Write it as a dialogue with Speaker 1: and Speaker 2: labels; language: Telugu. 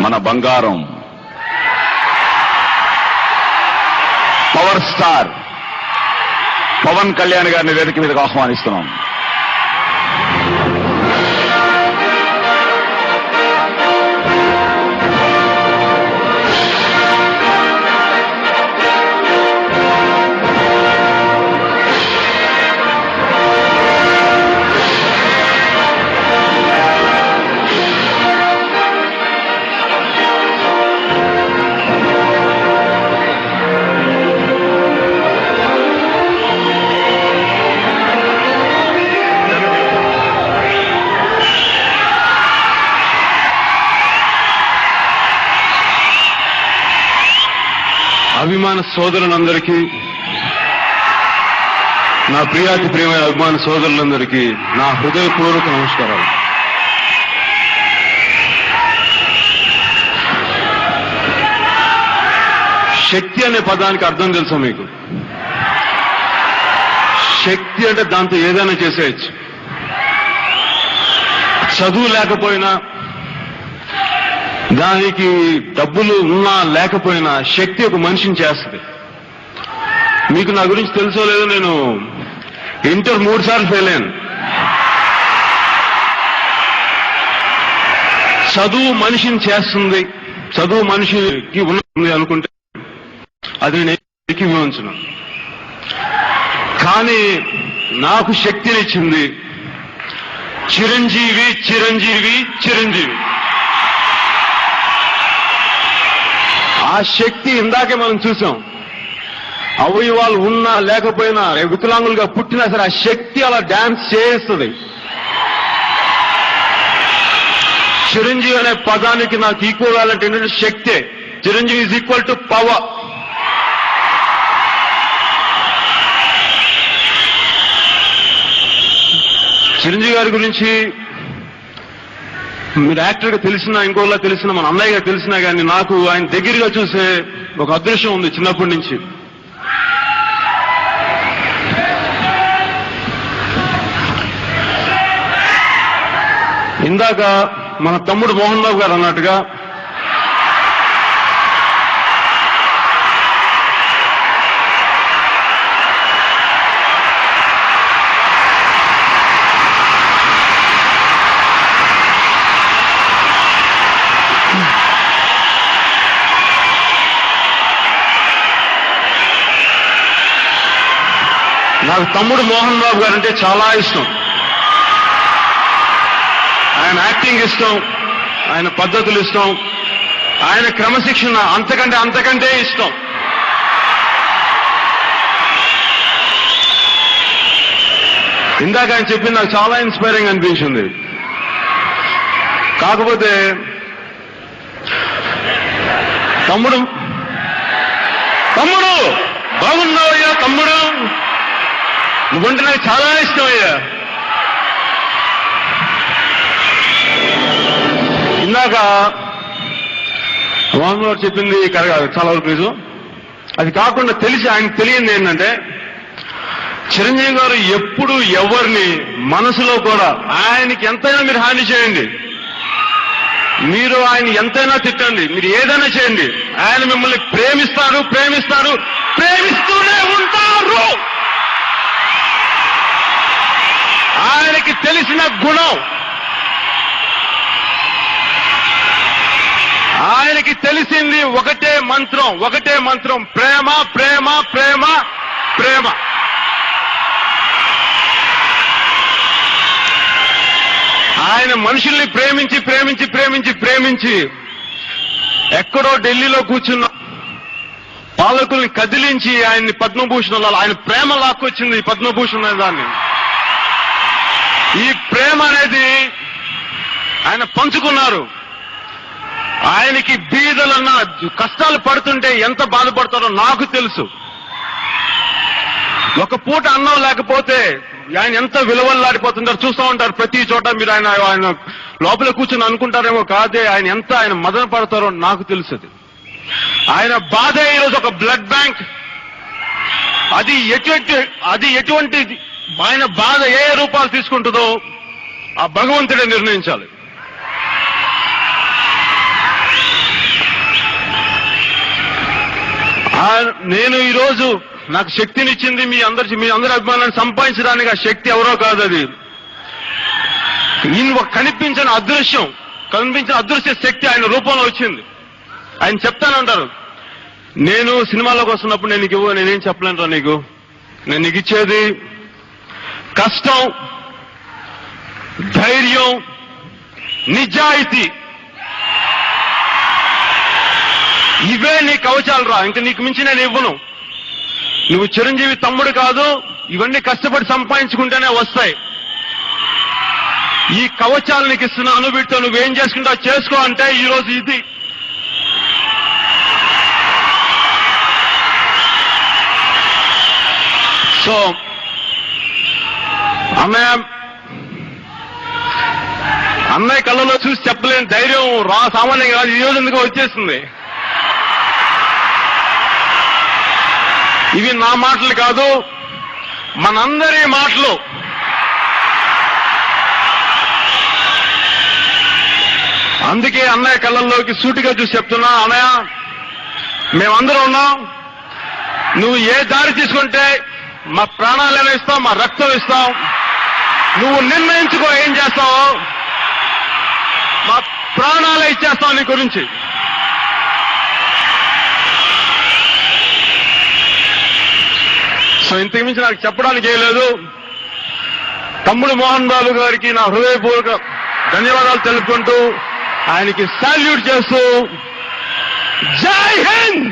Speaker 1: మన బంగారం పవర్ స్టార్ పవన్ కళ్యాణ్ గారిని వేదిక మీదకు ఆహ్వానిస్తున్నాం.
Speaker 2: అభిమాన సోదరులందరికీ, నా ప్రియాతి ప్రియమైన అభిమాన సోదరులందరికీ నా హృదయపూర్వక నమస్కారాలు. శక్తి అనే పదానికి అర్థం తెలుసా మీకు? శక్తి అంటే దాంతో ఏదైనా చేసేయచ్చు. చదువు లేకపోయినా, దానికి డబ్బులు ఉన్నా లేకపోయినా శక్తి ఒక మనిషిని చేస్తుంది. మీకు నా గురించి తెలుసో లేదో, నేను ఇంటర్ 3 సార్లు ఫెయిల్ అయ్యాను. చదువు మనిషిని చేస్తుంది, చదువు మనిషికి ఉన్నది అనుకుంటే అది నేను ఏకీభవించను. కానీ నాకు శక్తినిచ్చింది చిరంజీవి చిరంజీవి చిరంజీవి. ఆ శక్తి ఇందాకే మనం చూసాం. అవయవాలు ఉన్నా లేకపోయినా, వికలాంగులుగా పుట్టినా సరే ఆ శక్తి అలా డాన్స్ చేస్తుంది. చిరంజీవి అనే పదానికి నాకు ఈక్వల్ ఏంటంటే శక్తే. Chiranjeevi is equal to power. Chiranjeevi గారి గురించి మీరు యాక్టర్గా తెలిసినా, ఇంకోలా తెలిసినా, మన అన్నయ్యగా తెలిసినా కానీ నాకు ఆయన దగ్గరగా చూసే ఒక అదృష్టం ఉంది చిన్నప్పటి నుంచి. ఇందాక మన తమ్ముడు మోహన్ బాబు గారు అన్నట్టుగా నాకు తమ్ముడు మోహన్ బాబు గారు అంటే చాలా ఇష్టం. ఆయన యాక్టింగ్ ఇష్టం, ఆయన పద్ధతులు ఇష్టం, ఆయన క్రమశిక్షణ అంతకంటే ఇష్టం. ఇందాక ఆయన చెప్పింది నాకు చాలా ఇన్స్పైరింగ్ అనిపించింది. కాకపోతే తమ్ముడు బాగున్నావయ్యా, తమ్ముడు నువ్వంటే నాకు చాలా ఇష్టం అయ్యా. ఇందాక మోహన్ గారు చెప్పింది చాలా వరకు నిజం. అది కాకుండా ఆయనకు తెలియంది ఏంటంటే, చిరంజీవి గారు ఎప్పుడు ఎవరిని మనసులో కూడా, ఆయనకి ఎంతైనా మీరు హాని చేయండి, మీరు ఆయన ఎంతైనా తిట్టండి, మీరు ఏదైనా చేయండి, ఆయన మిమ్మల్ని ప్రేమిస్తారు, ప్రేమిస్తూనే ఉంటారు. ఆయనకి తెలిసిన గుణం, ఆయనకి తెలిసింది ఒకటే మంత్రం, ప్రేమ ప్రేమ ప్రేమ ప్రేమ. ఆయన మనుషుల్ని ప్రేమించి ఎక్కడో ఢిల్లీలో కూర్చున్న పాలకుల్ని కదిలించి ఆయన్ని పద్మభూషణ్, ఆయన ప్రేమ లాక్కొచ్చింది ఈ పద్మభూషణ్ అనే దాన్ని. ఈ ప్రేమ అనేది ఆయన పంచుకున్నారు. ఆయనకి బీదలన్న కష్టాలు పడుతుంటే ఎంత బాధపడతారో నాకు తెలుసు. ఒక పూట అన్నం లేకపోతే ఆయన ఎంత విలువల్లాడిపోతుంటారు చూస్తూ ఉంటారు ప్రతి చోట. మీరు ఆయన లోపల కూర్చొని అనుకుంటారేమో, కాదే ఆయన మదన పడతారో నాకు తెలుసు. ఆయన బాధ ఈరోజు ఒక బ్లడ్ బ్యాంక్. అది ఎటువంటి ఆయన బాధ ఏ రూపాలు తీసుకుంటుందో ఆ భగవంతుడే నిర్ణయించాలి. నేను ఈరోజు నాకు శక్తినిచ్చింది మీ అందరి అభిమానాన్ని సంపాదించడానికి ఆ శక్తి ఎవరో కాదు, అది ఈయన కనిపించిన అదృశ్య శక్తి ఆయన రూపంలో వచ్చింది. ఆయన చెప్తానంటారు, నేను సినిమాలోకి వస్తున్నప్పుడు నేనేం చెప్పలేనురా నీకు, నేను నీకు ఇచ్చేది కష్టం, ధైర్యం, నిజాయితీ, ఇవే నీ కవచాలు రా, ఇంకా నీకు మించి నేను ఇవ్వను. నువ్వు చిరంజీవి తమ్ముడు కాదు, ఇవన్నీ కష్టపడి సంపాదించుకుంటేనే వస్తాయి. ఈ కవచాలు నీకు ఇస్తున్నాను, వీటితో నువ్వేం చేసుకుంటావు చేసుకో అంటే ఈరోజు ఇది. సో అన్నయ్య కళ్ళలో చూసి చెప్పలేని ధైర్యం సామాన్యంగా కాదు, ఈ రోజు ఎందుకు వచ్చేస్తుంది. ఇవి నా మాటలు కాదు, మనందరి మాటలు. అందుకే అన్నయ్య కళ్ళల్లోకి సూటిగా చూసి చెప్తున్నా, అన్నయ్య మేమందరం ఉన్నాం, నువ్వు ఏ దారి తీసుకుంటే మా ప్రాణాలైనా ఇస్తాం, మా రక్తం ఇస్తాం, నువ్వు నిర్ణయించుకో ఏం చేస్తావో, మా ప్రాణాలే ఇచ్చేస్తాం నీ గురించి. సో ఇంతకు మించి నాకు చెప్పడానికి ఏం లేదు. తమ్ముడు మోహన్ బాబు గారికి నా హృదయపూర్వక ధన్యవాదాలు తెలుపుకుంటూ ఆయనకి సాల్యూట్ చేస్తూ జై హింద్.